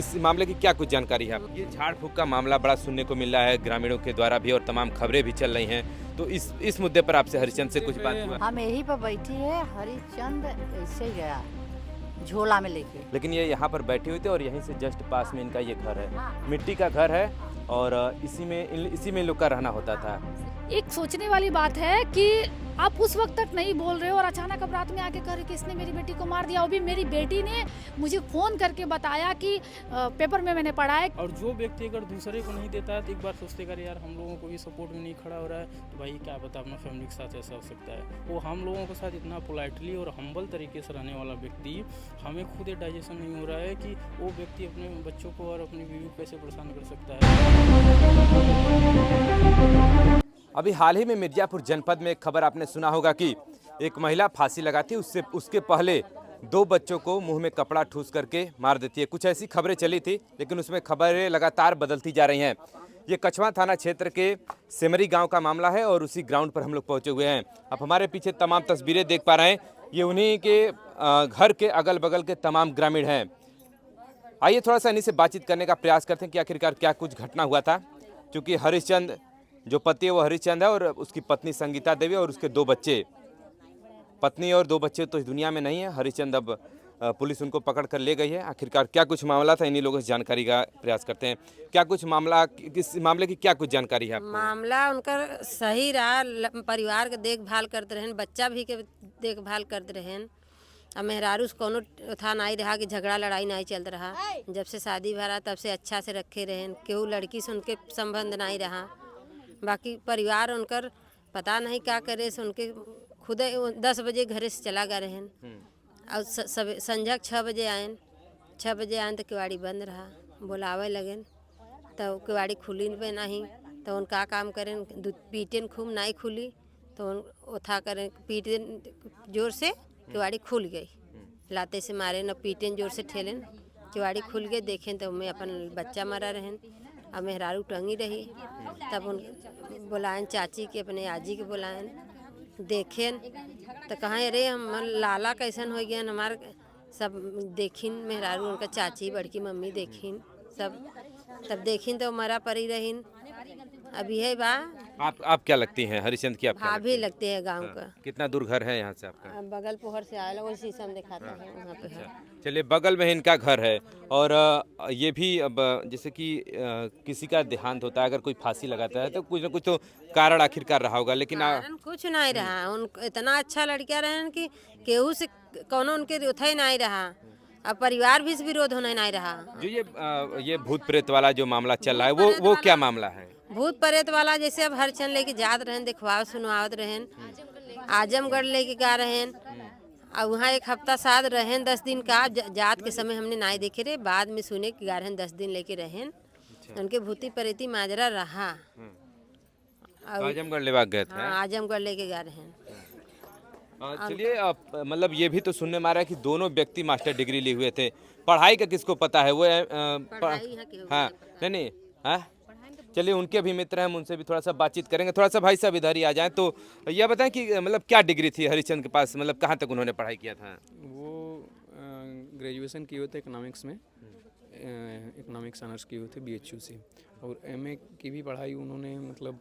इस मामले की क्या कुछ जानकारी है आपको? ये झाड़ फूक का मामला बड़ा सुनने को मिल रहा है ग्रामीणों के द्वारा भी और तमाम खबरें भी चल रही हैं। तो इस मुद्दे पर आपसे हरिचंद से कुछ बात हुआ? हम यहीं पर बैठी है, हरिचंद ऐसे ही गया झोला में लेके। लेकिन ये यहाँ पर बैठे हुए थे और यहीं से जस्ट पास में इनका ये घर है, हाँ। मिट्टी का घर है और इसी में इन लोग का रहना होता था। एक सोचने वाली बात है कि आप उस वक्त तक नहीं बोल रहे हो और अचानक अब रात में आके कह रहे कि इसने मेरी बेटी को मार दिया। वो भी मेरी बेटी ने मुझे फ़ोन करके बताया कि पेपर में मैंने पढ़ा है। और जो व्यक्ति अगर दूसरे को नहीं देता है तो एक बार सोचते कर यार हम लोगों को भी सपोर्ट में नहीं खड़ा हो रहा है तो भाई क्या बता अपना फैमिली के साथ ऐसा हो सकता है। वो हम लोगों के साथ इतना पोलाइटली और हम्बल तरीके से रहने वाला व्यक्ति, हमें खुद ये डाइजेशन नहीं हो रहा है कि वो व्यक्ति अपने बच्चों को और अपनी बीवी को कैसे परेशान कर सकता है। अभी हाल ही में मिर्जापुर जनपद में एक खबर आपने सुना होगा कि एक महिला फांसी लगाती है, उसके पहले 2 बच्चों को मुंह में कपड़ा ठूस करके मार देती है। कुछ ऐसी खबरें चली थी, लेकिन उसमें खबरें लगातार बदलती जा रही हैं। ये कछवा थाना क्षेत्र के सेमरी गांव का मामला है और उसी ग्राउंड पर हम लोग पहुंचे हुए हैं। अब हमारे पीछे तमाम तस्वीरें देख पा रहे हैं, ये उन्हीं के घर के अगल बगल के तमाम ग्रामीण हैं। आइए थोड़ा सा इन्हीं से बातचीत करने का प्रयास करते हैं कि आखिरकार क्या कुछ घटना हुआ था। क्योंकि हरिश्चंद जो पति है वो हरिश्चंद है और उसकी पत्नी संगीता देवी और उसके 2 बच्चे। पत्नी और 2 बच्चे तो इस दुनिया में नहीं है। हरिश्चंद अब पुलिस उनको पकड़ कर ले गई है। आखिरकार क्या कुछ मामला था, इन्हीं लोगों से जानकारी का प्रयास करते हैं। क्या कुछ मामला, किस मामले की क्या कुछ जानकारी है आपको? मामला उनका सही रहा, परिवार के देखभाल करते रहन, बच्चा भी के देखभाल करते रहन। अब मेहरारू से कोनो था नहीं रहा कि झगड़ा लड़ाई नहीं चलत रहा। जब से शादी भरा तब से अच्छा से रखे रहन, केहू लड़की से उनके संबंध नहीं रहा। बाकी परिवार उनकर पता नहीं क्या करे से उनके खुद 10 बजे घर से चला गए रहन और संझा 6 बजे आयन। 6 बजे आयन तो किवाड़ी बंद रहा, बुलावे लगन तो किवाड़ी खुली पे नहीं तो उनका काम करें पीटन खूब नहीं खुली तो उठा करें पीटन जोर से किवाड़ी खुल गई, लाते से मारे न पीटन जोर से ठेलन किवाड़ी खुल गई। देखें तो मैं अपन बच्चा मरा रहन अब मेहरारू टंगी रही। तब उन बुलाएं चाची के अपने आजी के बुलाएं, देखें तो कहाँ अरे हम लाला कैसन हो गया हमार। सब देखिन मेहरारू उनका चाची बड़की मम्मी देखिन सब, तब देखिन तो मरा पड़ी रहीन। अभी है बा आप क्या लगती हैं हरिश्चंद की? आप क्या भाभी लगते हैं गांव का। कितना दूर घर है यहाँ से आपका? बगल पोहर से आया वही शीशम दिखाता है वहाँ पे है। चलिए, बगल में इनका घर है और ये भी अब जैसे कि किसी का देहांत होता है, अगर कोई फांसी लगाता है तो कुछ ना कुछ तो कारण आखिरकार रहा होगा। लेकिन कारण कुछ नहीं रहा, उन इतना अच्छा लड़कियां रहन कि केहू से कोनो उनके उठे नहीं रहा। अब परिवार भी से विरोध होने नहीं रहा। जो ये भूत प्रेत वाला जो मामला चल रहा है वो क्या मामला है? भूत प्रेत वाला जैसे अब हरिचंद लेके जात रहन, दिखवाव सुनवावत रहन, आजमगढ़ लेके गा रहन और वहाँ 1 हफ्ता साथ रहन 10 दिन का। जात के समय हमने नहीं देखे रहे, बाद में सुने कि गा रहन 10 दिन लेके रहन। उनके भूती प्रेती माजरा रहा। तो आजमगढ़ लेवा गए थे? हाँ, आजमगढ़ लेके गा रहन। चलिए, मतलब ये भी तो सुनने में आ रहा है कि दोनों व्यक्ति मास्टर डिग्री लिए हुए थे। पढ़ाई का किसको पता है? वो हाँ नहीं हाँ, चलिए उनके भी मित्र हैं, हम उनसे भी थोड़ा सा बातचीत करेंगे। थोड़ा सा भाई साहब इधर ही आ जाएं। तो यह बताएं कि मतलब क्या डिग्री थी हरिश्चंद के पास, मतलब कहाँ तक उन्होंने पढ़ाई किया था? वो ग्रेजुएशन किए हुए थे इकोनॉमिक्स में, इकोनॉमिक्स ऑनर्स किए हुए थे BHU से। और MA की भी पढ़ाई उन्होंने मतलब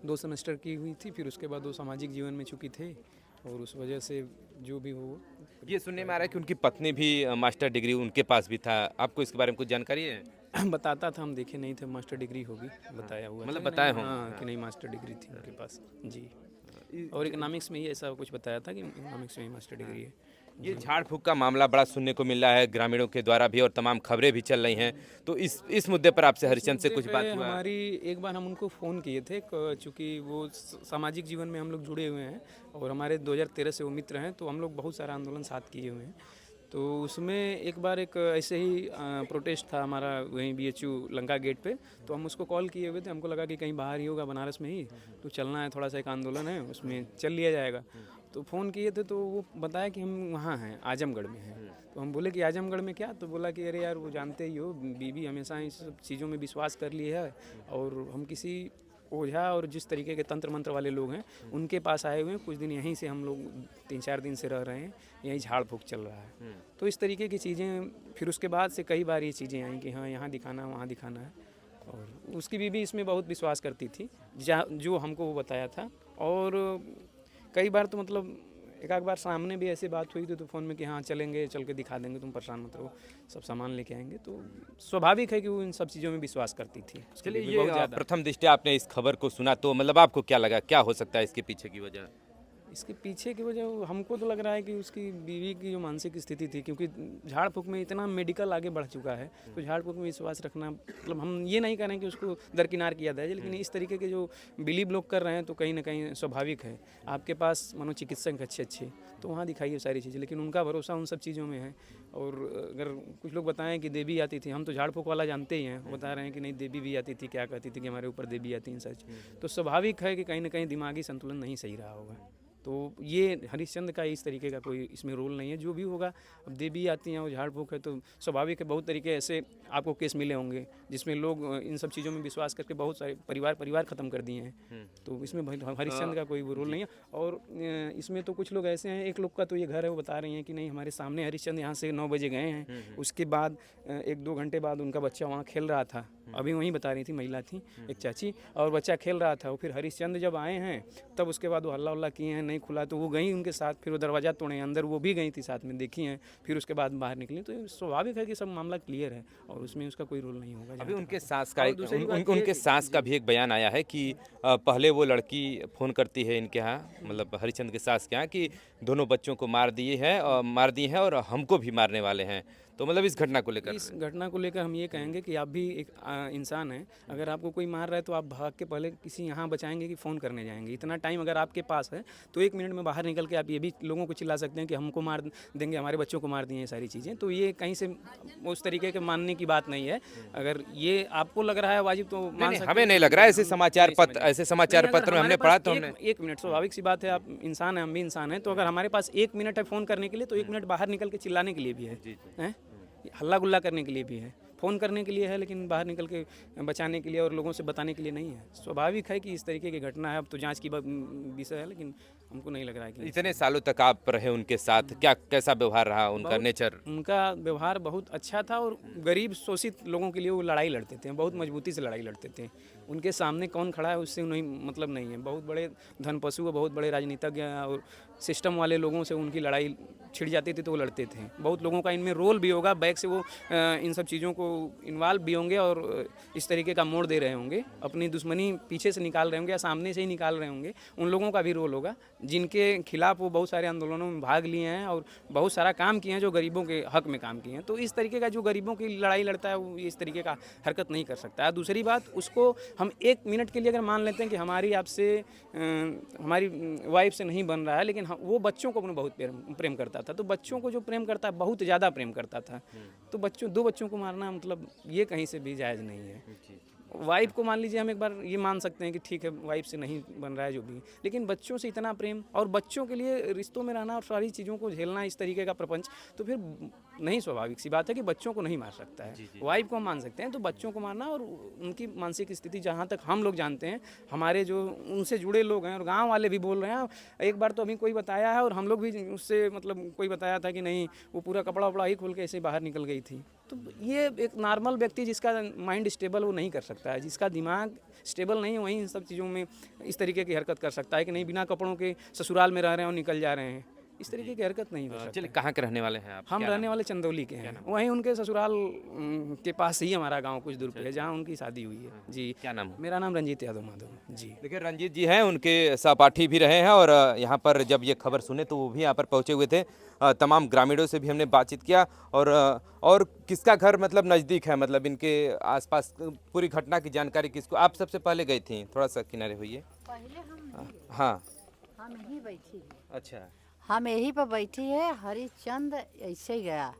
2 सेमेस्टर की हुई थी। फिर उसके बाद वो सामाजिक जीवन में चुकी थे और उस वजह से जो भी वो ये सुनने में आ रहा है कि उनकी पत्नी भी मास्टर डिग्री उनके पास भी था। आपको इसके बारे में कुछ जानकारी है? बताता था, हम देखे नहीं थे। मास्टर डिग्री होगी बताया हुआ मतलब था। बताए नहीं, हों? हाँ कि नहीं मास्टर डिग्री थी उनके पास जी। और इकोनॉमिक्स में ही ऐसा कुछ बताया था कि इकोनॉमिक्स में ही मास्टर डिग्री है। ये झाड़ फूक का मामला बड़ा सुनने को मिल रहा है ग्रामीणों के द्वारा भी और तमाम खबरें भी चल रही हैं। तो इस मुद्दे पर आपसे हरिश्चंद से कुछ बात हुआ? हमारी एक बार हम उनको फ़ोन किए थे चूँकि वो सामाजिक जीवन में हम लोग जुड़े हुए हैं और हमारे 2013 से वो मित्र हैं, तो हम लोग बहुत सारा आंदोलन साथ किए हुए हैं। तो उसमें एक बार एक ऐसे ही प्रोटेस्ट था हमारा वहीं BHU लंका गेट पे, तो हम उसको कॉल किए हुए थे। हमको लगा कि कहीं बाहर ही होगा, बनारस में ही, तो चलना है, थोड़ा सा एक आंदोलन है उसमें चल लिया जाएगा। तो फ़ोन किए थे तो वो बताया कि हम वहाँ हैं, आजमगढ़ में हैं। तो हम बोले कि आजमगढ़ में क्या? तो बोला कि अरे यार वो जानते ही हो, बीवी हमेशा इस सब चीज़ों में विश्वास कर ली है और हम किसी ओझा और जिस तरीके के तंत्र मंत्र वाले लोग हैं उनके पास आए हुए हैं। कुछ दिन यहीं से हम लोग 3-4 दिन से रह रहे हैं, यहीं झाड़ फूँक चल रहा है। तो इस तरीके की चीज़ें, फिर उसके बाद से कई बार ये चीज़ें आई कि हाँ यहाँ दिखाना वहाँ दिखाना है, और उसकी बीवी इसमें बहुत विश्वास करती थी जो हमको वो बताया था। और कई बार तो मतलब एक आध बार सामने भी ऐसी बात हुई थी तो फ़ोन में कि हाँ चलेंगे, चल के दिखा देंगे, तुम परेशान मत रहो, सब सामान लेके आएंगे। तो स्वाभाविक है कि वो इन सब चीज़ों में विश्वास करती थी। चलिए, बहुत ये ज़्यादा। प्रथम दृष्टया आपने इस खबर को सुना तो मतलब आपको क्या लगा, क्या हो सकता है इसके पीछे की वजह? इसके पीछे की वजह हमको तो लग रहा है कि उसकी बीवी की जो मानसिक स्थिति थी, क्योंकि झाड़ फूँक में इतना मेडिकल आगे बढ़ चुका है, तो झाड़ फूँक में विश्वास रखना, मतलब हम ये नहीं कह रहे हैं कि उसको दरकिनार किया जाए, लेकिन इस तरीके के जो बिलीव लोग कर रहे हैं तो कहीं ना कहीं स्वाभाविक है। आपके पास मनोचिकित्सक अच्छे तो वहाँ दिखाइए सारी चीज़ें, लेकिन उनका भरोसा उन सब चीज़ों में है। और अगर कुछ लोग बताएं कि देवी आती थी, हम तो झाड़ फूँक वाला जानते ही हैं, वो बता रहे हैं कि नहीं देवी भी आती थी, क्या कहती थी कि हमारे ऊपर देवी आती हैं सच। तो स्वाभाविक है कि कहीं ना कहीं दिमागी संतुलन नहीं सही रहा होगा। तो ये हरिश्चंद्र का इस तरीके का कोई इसमें रोल नहीं है। जो भी होगा, अब देवी आती हैं और झाड़ फूँक है तो स्वाभाविक है। बहुत तरीके ऐसे आपको केस मिले होंगे जिसमें लोग इन सब चीज़ों में विश्वास करके बहुत सारे परिवार ख़त्म कर दिए हैं। तो इसमें हरिश्चंद्र का कोई वो रोल नहीं है। और इसमें तो कुछ लोग ऐसे हैं, एक लोग का तो ये घर है, वो बता रही हैं कि नहीं हमारे सामने हरिश्चंद्र यहाँ से 9 बजे गए हैं, उसके बाद 1-2 घंटे बाद उनका बच्चा वहाँ खेल रहा था, अभी वहीं बता रही थी, महिला थी एक चाची, और बच्चा खेल रहा था। फिर हरिश्चंद्र जब आए हैं तब उसके बाद वो हल्ला उल्ला किए हैं, नहीं खुला तो वो गई उनके साथ, फिर वो दरवाज़ा तोड़े अंदर, वो भी गई थी साथ में, देखी हैं, फिर उसके बाद बाहर निकली। तो स्वाभाविक है कि सब मामला क्लियर है और उसमें उसका कोई रोल नहीं होगा। अभी उनके सास का उनके सास का भी एक बयान आया है कि पहले वो लड़की फ़ोन करती है इनके यहाँ, मतलब हरिश्चंद्र के सास के यहाँ, कि दोनों बच्चों को मार दी है और हमको भी मारने वाले हैं। तो मतलब इस घटना को लेकर हम ये कहेंगे कि आप भी एक इंसान हैं, अगर आपको कोई मार रहा है तो आप भाग के पहले किसी यहाँ बचाएंगे कि फ़ोन करने जाएंगे? इतना टाइम अगर आपके पास है तो 1 मिनट में बाहर निकल के आप ये भी लोगों को चिल्ला सकते हैं कि हमको मार देंगे, हमारे बच्चों को मार दिए, ये सारी चीज़ें। तो ये कहीं से उस तरीके के मानने की बात नहीं है। अगर ये आपको लग रहा है वाजिब तो मान सकते हैं, हमें नहीं लग रहा है। ऐसे समाचार पत्र में हमने पढ़ा तो हमने 1 मिनट, स्वाभाविक सी बात है, आप इंसान हैं, हम भी इंसान हैं। तो अगर हमारे पास 1 मिनट है फ़ोन करने के लिए, तो 1 मिनट बाहर निकल के चिल्लाने के लिए भी है, हल्ला गुल्ला करने के लिए भी है, फ़ोन करने के लिए है, लेकिन बाहर निकल के बचाने के लिए और लोगों से बताने के लिए नहीं है। स्वाभाविक है कि इस तरीके की घटना है, अब तो जांच की विषय है, लेकिन हमको नहीं लग रहा है कि इतने सालों तक आप रहे उनके साथ, कैसा व्यवहार रहा उनका, नेचर? उनका व्यवहार बहुत अच्छा था और गरीब शोषित लोगों के लिए वो लड़ाई लड़ते थे, बहुत मजबूती से लड़ाई लड़ते थे। उनके सामने कौन खड़ा है उससे नहीं मतलब नहीं है। बहुत बड़े धनपशु और बहुत बड़े राजनीतिज्ञ और सिस्टम वाले लोगों से उनकी लड़ाई छिड़ जाती थी तो वो लड़ते थे। बहुत लोगों का इनमें रोल भी होगा, बैक से वो इन सब चीज़ों को इन्वॉल्व भी होंगे और इस तरीके का मोड़ दे रहे होंगे, अपनी दुश्मनी पीछे से निकाल रहे होंगे या सामने से ही निकाल रहे होंगे। उन लोगों का भी रोल होगा जिनके खिलाफ वो बहुत सारे आंदोलनों में भाग लिए हैं और बहुत सारा काम किए हैं, जो गरीबों के हक में काम किए हैं। तो इस तरीके का जो गरीबों की लड़ाई लड़ता है वो इस तरीके का हरकत नहीं कर सकता है। दूसरी बात, उसको हम 1 मिनट के लिए अगर मान लेते हैं कि हमारी आपसे हमारी वाइफ से नहीं बन रहा है, लेकिन वो बच्चों को अपने बहुत प्रेम करता था। तो बच्चों को जो प्रेम करता है, बहुत ज़्यादा प्रेम करता था, तो 2 बच्चों को मारना मतलब ये कहीं से भी जायज़ नहीं है। वाइफ को मान लीजिए, हम एक बार ये मान सकते हैं कि ठीक है वाइफ से नहीं बन रहा है जो भी, लेकिन बच्चों से इतना प्रेम और बच्चों के लिए रिश्तों में रहना और सारी चीज़ों को झेलना, इस तरीके का प्रपंच, तो फिर नहीं, स्वाभाविक सी बात है कि बच्चों को नहीं मार सकता है। वाइफ को हम मान सकते हैं, तो बच्चों को मारना और उनकी मानसिक स्थिति जहाँ तक हम लोग जानते हैं, हमारे जो उनसे जुड़े लोग हैं और गाँव वाले भी बोल रहे हैं। एक बार तो अभी कोई बताया है और हम लोग भी उससे मतलब कोई बताया था कि नहीं वो पूरा कपड़ा वपड़ा ही खोल के ऐसे बाहर निकल गई थी। तो ये एक नॉर्मल व्यक्ति जिसका माइंड स्टेबल वो नहीं कर सकता है, जिसका दिमाग स्टेबल नहीं है, वही इन सब चीज़ों में इस तरीके की हरकत कर सकता है कि नहीं बिना कपड़ों के ससुराल में रह रहे हैं और निकल जा रहे हैं। इस तरीके की हरकत नहीं हो सकती। चलिए, कहाँ के रहने वाले हैं आप? हम रहने वाले चंदौली के हैं, वहीं उनके ससुराल के पास ही हमारा गांव कुछ दूर पे है, जहां उनकी शादी हुई है। जी, क्या नाम है? मेरा नाम रंजीत यादव माधव। जी, देखिए, रंजीत जी हैं, उनके सहपाठी भी रहे हैं और यहाँ पर जब ये खबर सुने तो वो भी यहाँ पर पहुँचे हुए थे। तमाम ग्रामीणों से भी हमने बातचीत किया और किसका घर मतलब नज़दीक है, मतलब इनके आसपास पूरी घटना की जानकारी किसको? आप सबसे पहले गई थी, थोड़ा सा किनारे होइए। हाँ, हम यहीं बैठी, अच्छा, हम यहीं पर बैठी है। हरिश्चंद्र ऐसे ही गया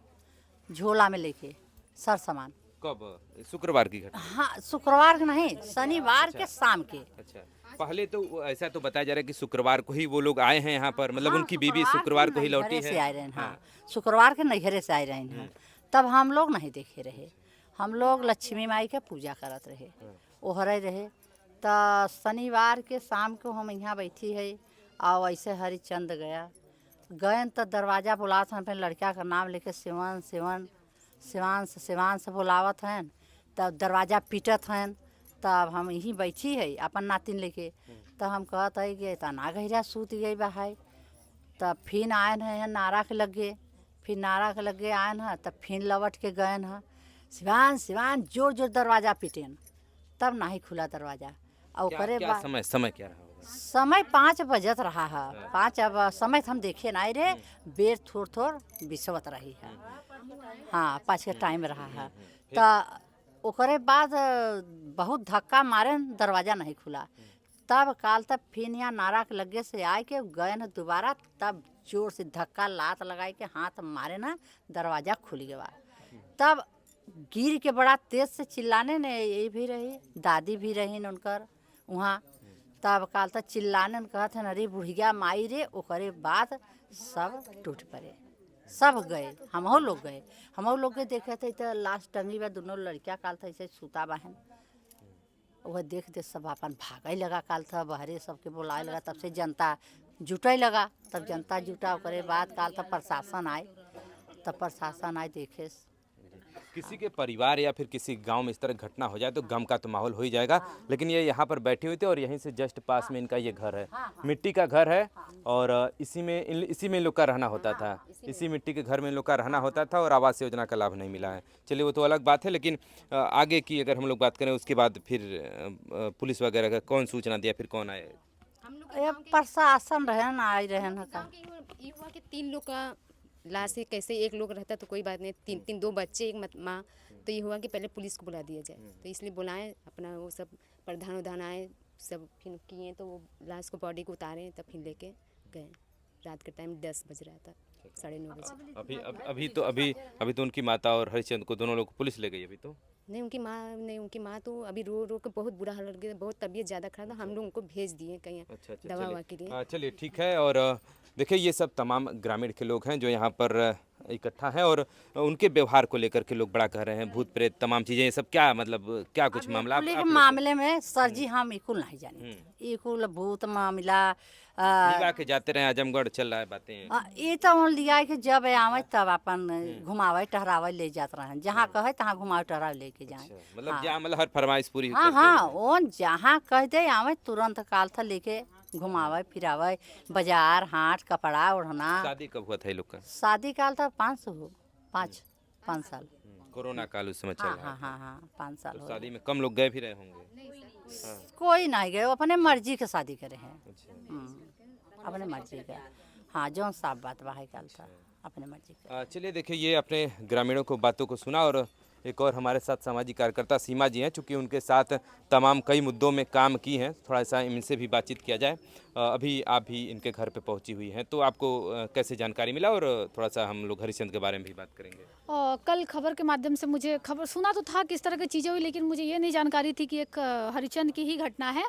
झोला में लेके सर सामान। कब? शुक्रवार की घटना? हाँ, शुक्रवार के नहीं, शनिवार के शाम के। अच्छा, पहले तो ऐसा तो बताया जा रहा है कि शुक्रवार को ही वो लोग आए हैं यहाँ पर, मतलब हाँ, उनकी बीवी शुक्रवार को ही लौटी नैहरे से है। आए रहे हैं। हाँ, शुक्रवार के नैहरे से आए रहे हैं। तब हम लोग नहीं देखे रहे, हम लोग लक्ष्मी माई के पूजा करत रहे, ओहरे रहे। तो शनिवार के शाम को हम यहाँ बैठी है और ऐसे हरिचंद गया गए तो दरवाज़ा बुलात हैं अपने लड़का का नाम लेके सिवान से बुलावत हैं। तब दरवाज़ा पीटत हैं। तब हम यहीं बैठी है अपन नातिन लेके। तब हम कहत है कि इतना गहरा सूत गई बा है। तब फिर आयन है नारा के लगे, फिर नारा के लगे आयन है। तब फिर लौट के गए हैं सिवान जोर जोर दरवाज़ा पीटेन। तब नहीं खुला दरवाज़ा। और करे क्या समय क्या रहा होगा? समय 5 बजत रहा है। 5 अब समय तो हम देखे नहीं रे, बेर थोड़ बिसवत रही है। हाँ 5 के टाइम रहा है। तो ओकरे बाद बहुत धक्का मारे दरवाज़ा नहीं खुला। तब काल तब फिर यहाँ नारा के लगे से आए के गए न दोबारा। तब जोर से धक्का लात लगाए के हाथ मारे ना दरवाज़ा खुल गया। तब गिर के बड़ा तेज से चिल्लाने ने ये भी रही, दादी भी रही न उनकर वहाँ। तब काल तक चिल्लाने न कहते हैं अरे बुढ़िया माई रे। ओकरे बाद सब टूट पड़े, सब गए। हमहू लोग गए देखे थे तो लाश टंगी बा दोनों लड़कियाँ काल था ऐसे सूता बहन। वह देख सब अपन भागे लगा काल था बहरे सबके बुलाए लगा। तब से जनता जुटे लगा। तब जनता जुटा ओकरे बाद काल था प्रशासन आए। तब प्रशासन आए देखे। किसी के परिवार या फिर किसी गांव में इस तरह घटना हो जाए तो गम का तो माहौल हो ही जाएगा। लेकिन ये यहाँ पर बैठे हुए थे और यहीं से जस्ट पास में इनका ये घर है, मिट्टी का घर है। और इसी में इन लोग का रहना होता था। इसी मिट्टी के घर में इन लोग का रहना होता था और आवास योजना का लाभ नहीं मिला है। चलिए वो तो अलग बात है। लेकिन आगे की अगर हम लोग बात करें उसके बाद फिर पुलिस वगैरह का कौन सूचना दिया, फिर कौन आए? प्रशासन रहन आए रहन का। ये हुआ कि 3 लोग का लाश है। कैसे एक लोग रहता तो कोई बात नहीं, 2 बच्चे एक माँ। तो ये हुआ कि पहले पुलिस को बुला दिया जाए। तो इसलिए बुलाएं अपना वो सब प्रधान आए सब फिर किए। तो वो लाश को बॉडी को उतारे तब फिर लेके गए। रात के टाइम 10 बज रहा था, 9:30 बजे। अभी तो उनकी माता और हरिचंद को दोनों लोग पुलिस ले गई अभी तो? नहीं उनकी माँ तो अभी रो के बहुत बुरा हाल हो गया, बहुत तबीयत ज़्यादा खराब था। हम लोग उनको भेज दिए कहीं दवा ववा के लिए। चलिए ठीक है। और देखिए ये सब तमाम ग्रामीण के लोग हैं जो यहाँ पर इकट्ठा हैं और उनके व्यवहार को लेकर के लोग बड़ा कह रहे हैं भूत प्रेत तमाम चीज़ें। ये सब क्या मतलब क्या कुछ मामला मामले में सर जी हम इकुल नहीं जाने। इकुल भूत मामला के जाते रहे आजमगढ़ चल रहा है बातें। ये तो लिया कि जब आवे तब अपन घुमावे टहरावे ले जाते रहे। जहाँ कहे तहाँ घुमावे टहरावे लेके जाए। मतलब जहाँ मतलब हर फरमाइश पूरी। हाँ वो जहाँ कह दे आवे तुरंत काल था लेके घुमावे फिरावे बाजार हाट कपड़ा ओढ़ना। शादी कब हुआ था ये लोग का? शादी काल था 5 साल। कोरोना काल उस समय चल रहा है। हाँ 5 साल। तो शादी में कम लोग गए भी रहे होंगे? कोई नहीं गए, अपने मर्जी के शादी करे हैं। अपने मर्जी का। हाँ जो साफ बात बाहर काल था अपने मर्जी का। चलिए देखिए ये अपने ग्रामीणों को बातों को सुना। और एक और हमारे साथ सामाजिक कार्यकर्ता सीमा जी हैं, चूँकि उनके साथ तमाम कई मुद्दों में काम की हैं। थोड़ा सा इनसे भी बातचीत किया जाए। अभी आप भी इनके घर पे पहुंची हुई हैं तो आपको कैसे जानकारी मिला? और थोड़ा सा हम लोग हरिचंद के बारे में भी बात करेंगे। कल खबर के माध्यम से मुझे खबर सुना तो था किस तरह की चीज़ें हुई, लेकिन मुझे ये नहीं जानकारी थी कि एक हरिचंद की ही घटना है।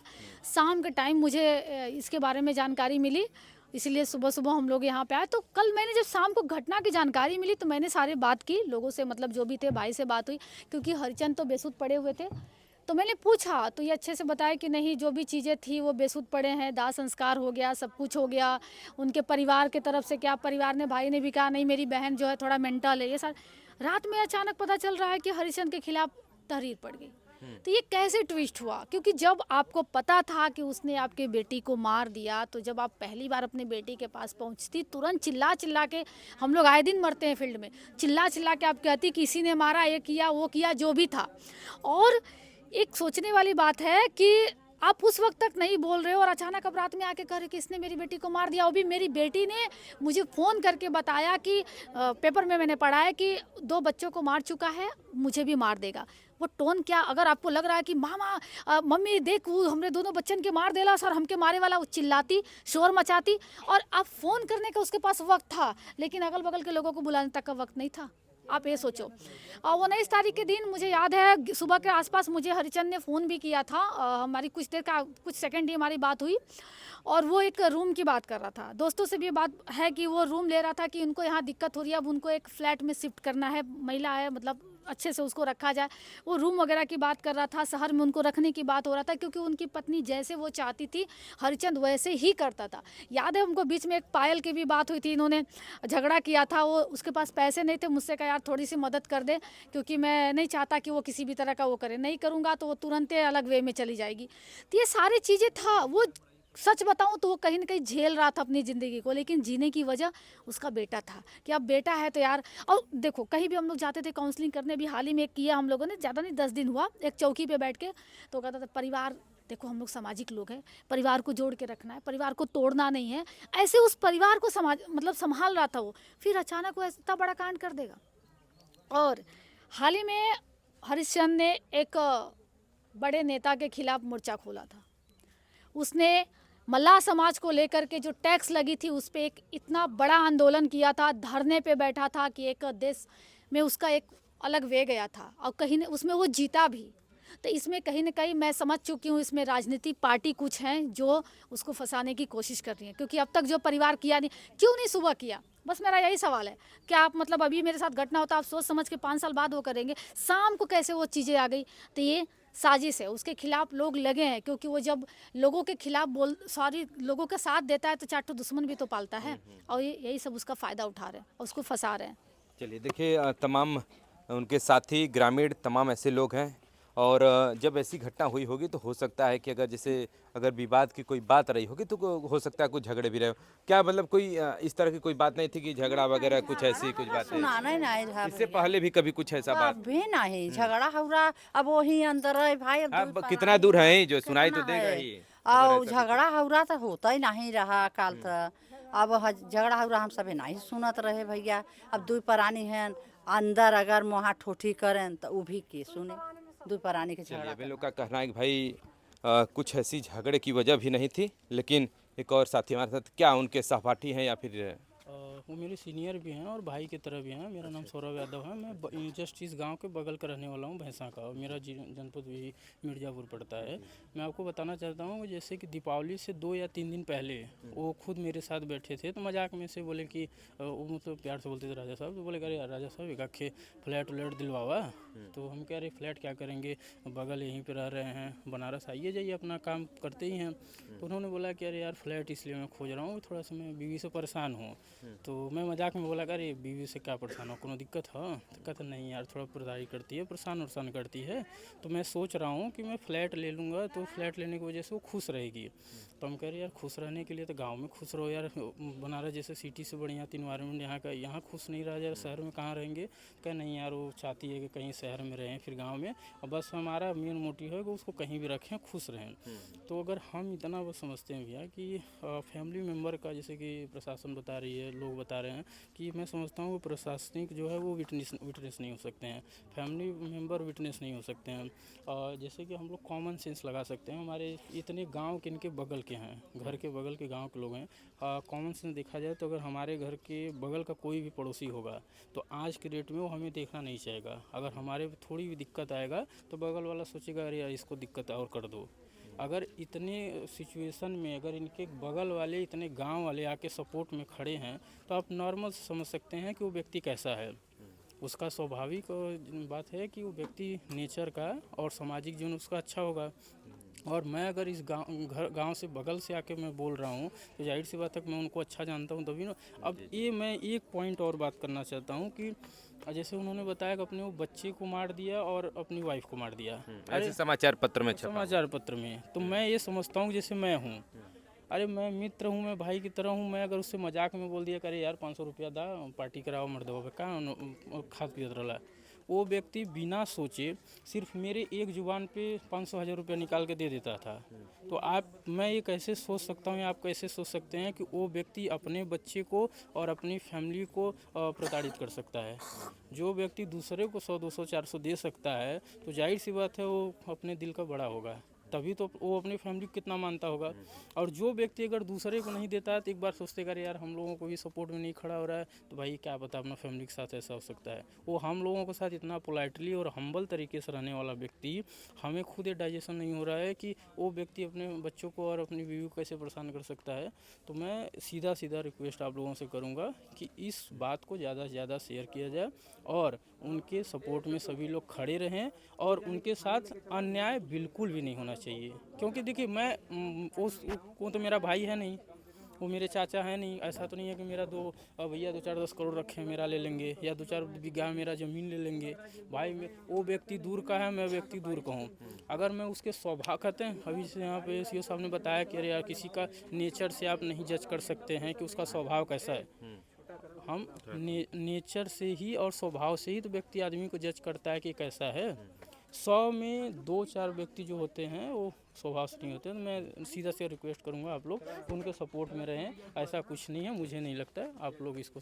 शाम के टाइम मुझे इसके बारे में जानकारी मिली, इसलिए सुबह हम लोग यहाँ पे आए। तो कल मैंने जब शाम को घटना की जानकारी मिली तो मैंने सारे बात की लोगों से, मतलब जो भी थे भाई से बात हुई, क्योंकि हरिचंद तो बेसुध पड़े हुए थे। तो मैंने पूछा तो ये अच्छे से बताया कि नहीं जो भी चीज़ें थी वो बेसुध पड़े हैं, दाह संस्कार हो गया, सब कुछ हो गया। उनके परिवार के तरफ से क्या परिवार ने भाई ने भी कहा नहीं मेरी बहन जो है थोड़ा मेंटल है। ये सारा रात में अचानक पता चल रहा है कि हरिचंद के खिलाफ तहरीर पड़ गई। तो ये कैसे ट्विस्ट हुआ? क्योंकि जब आपको पता था कि उसने आपके बेटी को मार दिया तो जब आप पहली बार अपने बेटी के पास पहुंचती तुरंत चिल्ला के, हम लोग आए दिन मरते हैं फील्ड में, चिल्ला के आप कहती किसी ने मारा, ये किया वो किया जो भी था। और एक सोचने वाली बात है कि आप उस वक्त तक नहीं बोल रहे हो और अचानक अब रात में आके कह रहे कि इसने मेरी बेटी को मार दिया। वो भी मेरी बेटी ने मुझे फ़ोन करके बताया कि पेपर में मैंने पढ़ा है कि 2 बच्चों को मार चुका है, मुझे भी मार देगा। वो टोन क्या, अगर आपको लग रहा है कि मामा मम्मी देख वो हमने दोनों बच्चन के मार देला सर, हमके मारे वाला, वो चिल्लाती शोर मचाती। और आप फ़ोन करने का उसके पास वक्त था लेकिन अगल बगल के लोगों को बुलाने तक का वक्त नहीं था। आप ये सोचो। और 19 तारीख के दिन मुझे याद है सुबह के आसपास मुझे हरिचंद ने फ़ोन भी किया था। हमारी कुछ सेकंड ही हमारी बात हुई और वो एक रूम की बात कर रहा था। दोस्तों से भी ये बात है कि वो रूम ले रहा था कि उनको यहाँ दिक्कत हो रही है, अब उनको एक फ्लैट में शिफ्ट करना है, महिला है मतलब अच्छे से उसको रखा जाए। वो रूम वगैरह की बात कर रहा था, शहर में उनको रखने की बात हो रहा था, क्योंकि उनकी पत्नी जैसे वो चाहती थी हरिचंद वैसे ही करता था। याद है हमको बीच में एक पायल की भी बात हुई थी, इन्होंने झगड़ा किया था, वो उसके पास पैसे नहीं थे, मुझसे कहा यार थोड़ी सी मदद कर दे, क्योंकि मैं नहीं चाहता कि वो किसी भी तरह का वो करे, नहीं करूँगा तो वो तुरंत अलग वे में चली जाएगी। तो ये सारी चीज़ें था, वो सच बताऊं तो वो कहीं ना कहीं झेल रहा था अपनी ज़िंदगी को, लेकिन जीने की वजह उसका बेटा था कि अब बेटा है तो यार। और देखो कहीं भी हम लोग जाते थे काउंसलिंग करने, भी हाल ही में किया हम लोगों ने, ज़्यादा नहीं 10 दिन हुआ, एक चौकी पे बैठ के तो कहता था परिवार, देखो हम लोग सामाजिक लोग हैं, परिवार को जोड़ के रखना है, परिवार को तोड़ना नहीं है। ऐसे उस परिवार को संभाल रहा था वो, फिर अचानक वो इतना बड़ा कांड कर देगा। और हाल ही में हरिश्चंद्र ने एक बड़े नेता के खिलाफ मोर्चा खोला था। उसने मल्लाह समाज को लेकर के जो टैक्स लगी थी उस पर एक इतना बड़ा आंदोलन किया था, धरने पे बैठा था कि एक देश में उसका एक अलग वे गया था, और कहीं न उसमें वो जीता भी। तो इसमें कहीं ना कहीं मैं समझ चुकी हूँ, इसमें राजनीतिक पार्टी कुछ हैं जो उसको फंसाने की कोशिश कर रही हैं, क्योंकि अब तक जो परिवार किया नहीं, क्यों नहीं सुबह किया, बस मेरा यही सवाल है। क्या आप मतलब अभी मेरे साथ घटना होता आप सोच समझ के 5 साल बाद वो करेंगे, शाम को कैसे वो चीज़ें आ गई? तो ये साजिश है, उसके खिलाफ लोग लगे हैं, क्योंकि वो जब लोगों के खिलाफ सॉरी लोगों का साथ देता है तो 4 ठो दुश्मन भी तो पालता है, और ये यही सब उसका फ़ायदा उठा रहे हैं और उसको फंसा रहे हैं। चलिए देखिए, तमाम उनके साथी ग्रामीण तमाम ऐसे लोग हैं, और जब ऐसी घटना हुई होगी तो हो सकता है कि अगर विवाद की कोई बात रही होगी तो हो सकता है कुछ झगड़े भी रहे हो। क्या मतलब कोई इस तरह की कोई बात नहीं थी कि झगड़ा वगैरह कुछ ऐसी कुछ बात सुनाना ही नहीं रहा इससे पहले भी कभी कुछ ऐसा बात? भी नहीं झगड़ा हुआ, अब वही अंदर है भाई। अब अब कितना दूर है जो सुनाई तो कितना देगा है? ही। और झगड़ा हुआ तो होता ही नहीं रहा काल तक। अब झगड़ा हुआ हम सभी नहीं सुनत रहे भैया। अब दू प्राणी हैं अंदर, अगर वहाँ ठोठी करें तो वो भी के सुने, दू प्राणी के चलिए झगड़ा अभी लोग का कहना है कि भाई कुछ ऐसी झगड़े की वजह भी नहीं थी, लेकिन एक और साथी हमारे साथ, क्या उनके सहपाठी हैं या फिर? वो मेरे सीनियर भी हैं और भाई की तरह भी हैं। मेरा नाम सौरभ यादव है। मैं जस्ट इस गांव के बगल का रहने वाला हूं, भैंसा का, और मेरा जनपद भी मिर्ज़ापुर पड़ता है। मैं आपको बताना चाहता हूं जैसे कि दीपावली से 2 या 3 दिन पहले वो खुद मेरे साथ बैठे थे, तो मजाक में से बोले कि वो मतलब प्यार से बोलते थे राजा साहब, तो बोले अरे यार राजा साहब एक आखे फ्लैट व्लैट दिलवावा। तो हम कह रहे फ्लैट क्या करेंगे, बगल यहीं पर रह रहे हैं, बनारस आइए जाइए अपना काम करते ही हैं। तो उन्होंने बोला कि अरे यार फ्लैट इसलिए मैं खोज रहा हूँ, थोड़ा सा मैं बीवी से परेशान हूँ। तो मैं मजाक में बोला अरे बीवी से क्या परेशान हो, कोनो दिक्कत है? तो कहता नहीं यार थोड़ा परेशानी करती है, परेशान करती है, तो मैं सोच रहा हूँ कि मैं फ़्लैट ले लूँगा, तो फ्लैट लेने की वजह से वो खुश रहेगी। तो हम कह रहे यार खुश रहने के लिए तो गांव में खुश रहो यार, बनारस जैसे सिटी से बढ़िया इन्वायरमेंट यहाँ का, यहाँ खुश नहीं रहा यार, शहर में कहाँ रहेंगे? कह नहीं यार वो चाहती है कि कहीं शहर में रहें फिर गाँव में, और बस हमारा मेन मोटिव है कि उसको कहीं भी रखें, खुश रहें। तो अगर हम इतना बस समझते हैं भैया कि फैमिली मेम्बर का, जैसे कि प्रशासन बता रही है, लोग बता रहे हैं कि मैं समझता हूँ प्रशासनिक जो है वो विटनेस नहीं हो सकते हैं, फैमिली मेम्बर विटनेस नहीं हो सकते हैं। जैसे कि हम लोग कॉमन सेंस लगा सकते हैं, हमारे इतने गांव किनके बगल के हैं, घर के बगल के गांव के लोग हैं। कॉमन सेंस देखा जाए तो अगर हमारे घर के बगल का कोई भी पड़ोसी होगा तो आज के डेट में वो हमें देखना नहीं चाहेगा। अगर हमारे थोड़ी भी दिक्कत आएगा तो बगल वाला सोचेगा अरे यार इसको दिक्कत और कर दो। अगर इतने सिचुएशन में अगर इनके बगल वाले इतने गांव वाले आके सपोर्ट में खड़े हैं तो आप नॉर्मल समझ सकते हैं कि वो व्यक्ति कैसा है। उसका स्वाभाविक बात है कि वो व्यक्ति नेचर का और सामाजिक जीवन उसका अच्छा होगा। और मैं अगर इस गांव से बगल से आके मैं बोल रहा हूँ तो जाहिर सी बात है मैं उनको अच्छा जानता हूँ तभी ना। अब ये मैं एक पॉइंट और बात करना चाहता हूँ कि जैसे उन्होंने बताया कि अपने वो बच्चे को मार दिया और अपनी वाइफ को मार दिया, ऐसे समाचार पत्र में छपा। समाचार पत्र में। तो मैं ये समझता हूँ जैसे मैं हूँ, अरे मैं मित्र हूँ, मैं भाई की तरह हूँ, मैं अगर उससे मजाक में बोल दिया करे यार 500 रुपया दा पार्टी कराओ मर्दवा पे कहाँ खाद पियत रहा, वो व्यक्ति बिना सोचे सिर्फ मेरे एक जुबान पे 500,000 रुपया निकाल के दे देता था। तो मैं ये कैसे सोच सकता हूँ, आप कैसे सोच सकते हैं कि वो व्यक्ति अपने बच्चे को और अपनी फैमिली को प्रताड़ित कर सकता है। जो व्यक्ति दूसरे को 100, 200, 400 दे सकता है तो जाहिर सी बात है वो अपने दिल का बड़ा होगा, तभी तो वो अपनी फैमिली को कितना मानता होगा। और जो व्यक्ति अगर दूसरे को नहीं देता है तो एक बार सोचते कर यार हम लोगों को भी सपोर्ट में नहीं खड़ा हो रहा है तो भाई क्या पता अपना फैमिली के साथ ऐसा हो सकता है। वो हम लोगों के साथ इतना पोलाइटली और हम्बल तरीके से रहने वाला व्यक्ति, हमें खुद ये डाइजेशन नहीं हो रहा है कि वो व्यक्ति अपने बच्चों को और अपनी बीवी को कैसे परेशान कर सकता है। तो मैं सीधा रिक्वेस्ट आप लोगों से करूँगा कि इस बात को ज़्यादा से ज़्यादा शेयर किया जाए और उनके सपोर्ट में सभी लोग खड़े रहें और उनके साथ अन्याय बिल्कुल भी नहीं होना चाहिए। क्योंकि देखिए मैं वो तो मेरा भाई है नहीं, वो मेरे चाचा है नहीं। ऐसा तो नहीं है कि मेरा भैया 2-4-10 करोड़ रखे हैं मेरा ले लेंगे, या 2-4 बीघा मेरा ज़मीन ले लेंगे। भाई में वो व्यक्ति दूर का है, मैं व्यक्ति दूर का हूँ। अगर मैं उसके स्वभाव कहते हैं, अभी से यहाँ पे सीओ साहब ने बताया कि अरे यार किसी का नेचर से आप नहीं जज कर सकते हैं कि उसका स्वभाव कैसा है। हम नेचर से ही और स्वभाव से ही तो व्यक्ति आदमी को जज करता है कि कैसा है। 100 में 2-4 व्यक्ति जो होते हैं वो स्वभाव से नहीं होते। तो मैं सीधा से रिक्वेस्ट करूंगा आप लोग उनके सपोर्ट में रहें। ऐसा कुछ नहीं है, मुझे नहीं लगता है। आप लोग इसको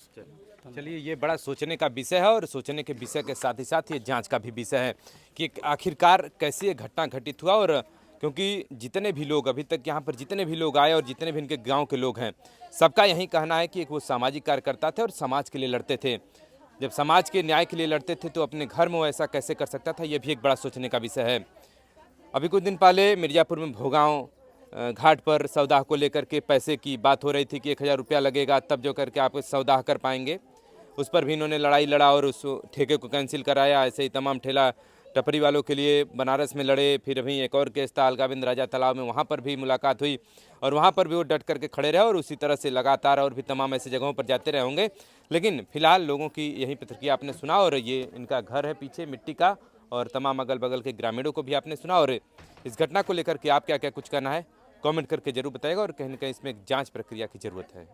चलिए, ये बड़ा सोचने का विषय है और सोचने के विषय के साथ ही साथ ये जांच का भी विषय है कि आखिरकार कैसे ये घटना घटित हुआ। और क्योंकि जितने भी लोग अभी तक यहाँ पर जितने भी लोग आए और जितने भी इनके गाँव के लोग हैं, सबका यही कहना है कि एक वो सामाजिक कार्यकर्ता थे और समाज के लिए लड़ते थे। जब समाज के न्याय के लिए लड़ते थे तो अपने घर में वो ऐसा कैसे कर सकता था, ये भी एक बड़ा सोचने का विषय है। अभी कुछ दिन पहले मिर्ज़ापुर में भोगांव घाट पर सौदा को लेकर के पैसे की बात हो रही थी कि 1000 रुपया लगेगा तब जो करके आप सौदा कर पाएंगे। उस पर भी इन्होंने लड़ाई लड़ा और उस ठेके को कैंसिल कराया। ऐसे ही तमाम ठेला टपरी वालों के लिए बनारस में लड़े। फिर अभी एक और केस था अलगाविंद राजा तालाब में, वहाँ पर भी मुलाकात हुई और वहाँ पर भी वो डट करके खड़े रहे और उसी तरह से लगातार और भी तमाम ऐसे जगहों पर जाते रहे होंगे। लेकिन फिलहाल लोगों की यही प्रतिक्रिया आपने सुना और ये इनका घर है पीछे मिट्टी का और तमाम अगल बगल के ग्रामीणों को भी आपने सुना। और इस घटना को लेकर के आप क्या क्या कुछ करना है कमेंट करके जरूर बताइएगा और कहीं ना कहीं इसमें एक जांच प्रक्रिया की ज़रूरत है।